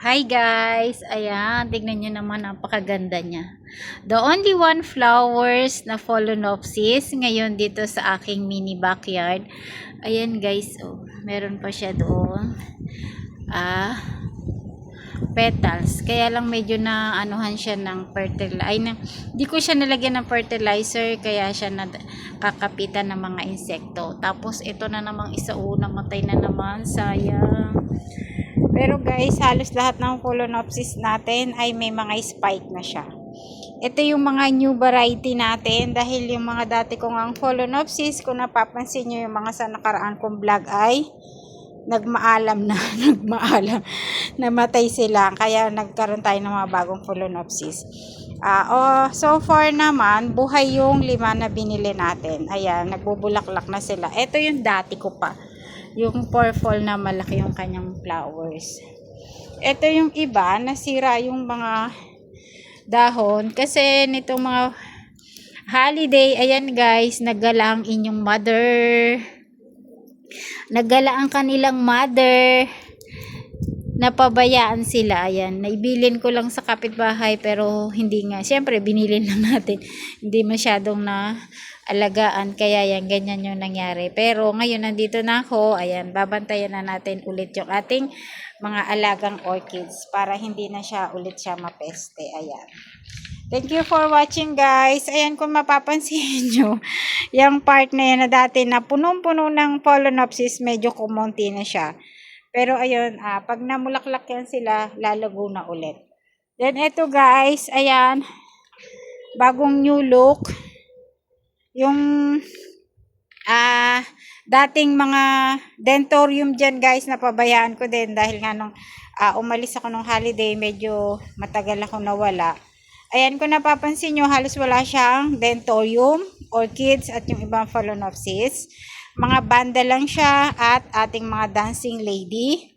Hi guys! Ayan, tignan nyo naman, napakaganda niya. The only one flowers na Phalaenopsis ngayon dito sa aking mini backyard. Ayan guys, oh, meron pa siya doon. Petals. Kaya lang medyo na anuhan siya ng fertilizer. Di ko siya nalagyan ng fertilizer kaya siya na kakapitan ng mga insekto. Tapos ito na namang isa, namatay na naman. Sayang. Pero guys, halos lahat ng Phalaenopsis natin ay may mga spike na siya. Ito yung mga new variety natin dahil yung mga dati kong ang Phalaenopsis, kung napapansin nyo yung mga sa nakaraan kong vlog ay nagmaalam na, namatay sila. Kaya nagkaroon tayo ng mga bagong Phalaenopsis. So far naman, buhay yung 5 na binili natin. Ayan, nagbubulaklak na sila. Ito yung dati ko pa. Yung purple na malaki yung kanyang flowers. Ito yung iba, nasira yung mga dahon. Kasi nitong mga holiday, ayan guys, naggala ang inyong mother. Naggala ang kanilang mother. Napabayaan sila. Ayan, naibilin ko lang sa kapitbahay pero hindi nga. Siyempre, binilin lang natin. Hindi masyadong na alagaan, kaya yan, ganyan yung nangyari. Pero ngayon nandito na ako, ayan, babantayan na natin ulit yung ating mga alagang orchids para hindi na siya ulit siya mapeste. Ayan. Thank you for watching guys. Ayan, kung mapapansin nyo, yung part na yan na dati na punong-puno ng Phalaenopsis, medyo kumonti na siya. Pero ayun, pag namulaklak yan sila, lalago na ulit. Then ito guys, ayan, bagong new look. Yung dating mga dentorium dyan guys, napabayaan ko din dahil nga nung umalis ako nung holiday, medyo matagal ako nawala. Ayan, kung napapansin nyo, halos wala siyang dentorium, orchids at yung ibang Phalaenopsis. Mga banda lang siya at ating mga dancing lady.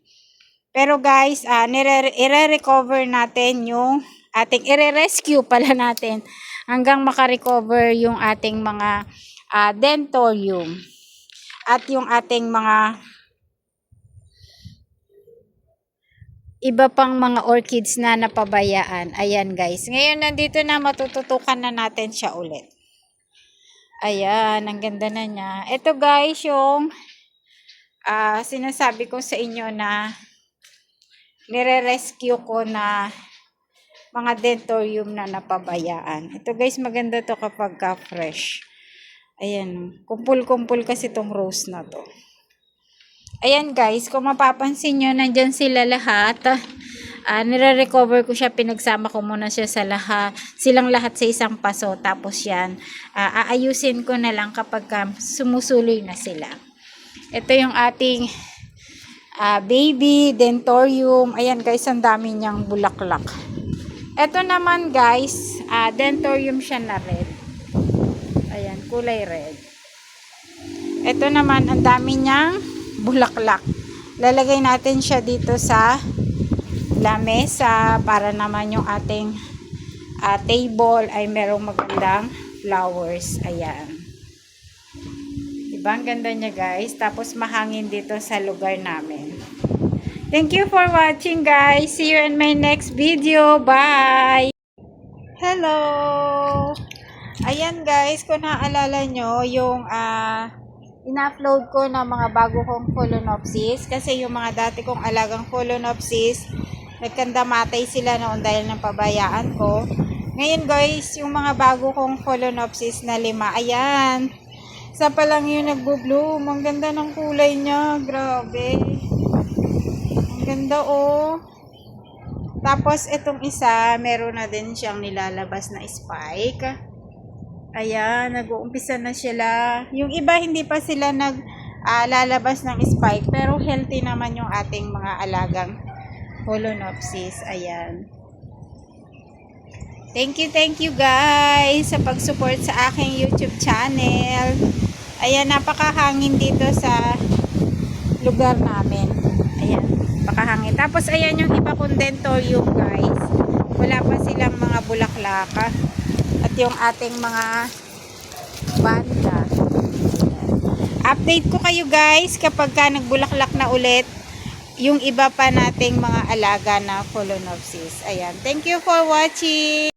Pero guys, i-recover natin yung ating, i-rescue pala natin hanggang makarecover yung ating mga dentorium at yung ating mga iba pang mga orchids na napabayaan. Ayan guys, ngayon nandito na, matututukan na natin siya ulit. Ayan, ang ganda na niya. Ito guys yung sinasabi ko sa inyo na nire-rescue ko na mga dentorium na napabayaan. Ito guys, maganda to kapag fresh. Ayan, kumpul-kumpul kasi tong rose na to. Ayan guys, kung mapapansin nyo, nandyan sila lahat. Nire-recover ko siya, pinagsama ko muna siya sa lahat, silang lahat sa isang paso. Tapos yan, aayusin ko na lang kapag sumusuloy na sila. Ito yung ating baby dentorium. Ayan guys, ang dami niyang bulaklak. Ito naman guys, dentorium siya na red. Ayan, kulay red. Ito naman, ang dami niyang bulaklak. Lalagay natin siya dito sa lamesa para naman yung ating table ay merong magandang flowers. Ayan. Diba? Ang ganda niya guys. Tapos mahangin dito sa lugar namin. Thank you for watching guys. See you in my next video. Bye! Hello! Ayan guys, kung naaalala nyo, yung in-upload ko na mga bago kong Phalaenopsis. Kasi yung mga dati kong alagang Phalaenopsis, nagkandamatay sila noon dahil ng pabayaan ko. Ngayon guys, yung mga bago kong Phalaenopsis na 5, ayan. Isa pa lang yung nagbo-bloom. Ang ganda ng kulay niya. Grabe. Ang ganda oh. Tapos itong isa, meron na din siyang nilalabas na spike. Ayan, nag-uumpisa na sila. Yung iba hindi pa sila lalabas ng spike, pero healthy naman yung ating mga alagang Phalaenopsis. Ayan. Thank you guys sa pag-support sa aking YouTube channel. Ayan, napakahangin dito sa lugar namin. Ayan, napakahangin. Tapos ayan yung iba kong dentorium guys. Wala pa silang mga bulaklak. At yung ating mga banda. Update ko kayo guys kapag ka nagbulaklak na ulit. yung iba pa nating mga alaga na Phalaenopsis. Ayan. Thank you for watching.